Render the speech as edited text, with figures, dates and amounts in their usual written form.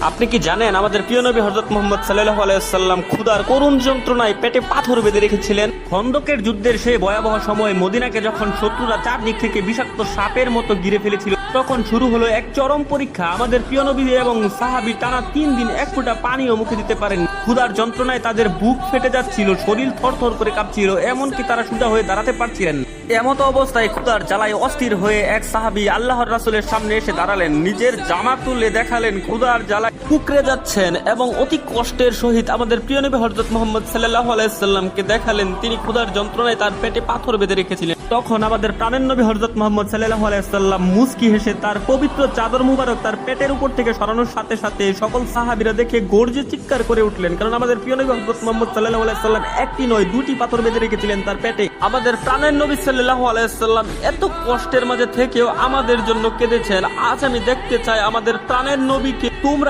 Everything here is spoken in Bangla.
আপনি কি জানেন আমাদের প্রিয় নবী হযরত মুহাম্মদ সাল্লাল্লাহু আলাইহি ওয়াসাল্লাম ক্ষুধার করুণ যন্ত্রণায় পেটে পাথর বেঁধে রেখেছিলেন? খন্দকের যুদ্ধের সেই ভয়াবহ সময় মদিনাকে যখন শত্রুরা চারদিক থেকে বিষাক্ত সাপের মতো ঘিরে ফেলেছিল, তখন শুরু হলো এক চরম পরীক্ষা। আমাদের প্রিয় নবী এবং সাহাবী টানা 3 দিন এক ফোঁটা পানিও মুখে দিতে পারেন। ক্ষুধার যন্ত্রণায় তাদের বুক ফেটে যাচ্ছিল, শরীর থরথর করে কাঁপছিল, এমনকি তারা সোজা হয়ে দাঁড়াতে পারছিলেন। এমতো অবস্থায় ক্ষুধার জ্বালায় অস্থির হয়ে এক সাহাবী আল্লাহর রাসূলের সামনে এসে দাঁড়ালেন, নিজের জামা তুলে দেখালেন ক্ষুধার জ্বালায় কুকড়ে যাচ্ছেন এবং অতি কষ্টের সহিত আমাদের প্রিয় নবী হযরত মুহাম্মদ সাল্লাল্লাহু আলাইহি ওয়াসাল্লামকে দেখালেন তিনি ক্ষুধার যন্ত্রণায় তার পেটে পাথর বেঁধে রেখেছিলেন। তখন আমাদের প্রাণের নবী হযরত মুহাম্মদ সাল্লাল্লাহু আলাইহি ওয়াসাল্লাম মুস্কি হেসে তার পবিত্র চাদর মুবারক তার পেটের উপর থেকে সরানোর সাথে সাথে সকল সাহাবীরা দেখে গর্জে চিৎকার করে উঠলেন, কারণ আমাদের প্রিয় নবী হযরত মুহাম্মদ সাল্লাল্লাহু আলাইহি ওয়াসাল্লাম একটি নয় দুটি পাথর বেঁধে রেখেছিলেন তার পেটে। আমাদের প্রাণের নবী সাল্লাল্লাহু আলাইহি ওয়াসাল্লাম এত কষ্টের মাঝে থেকেও আমাদের জন্য কেঁদেছেন। আজ আমি দেখতে চাই আমাদের প্রাণের নবীকে তোমরা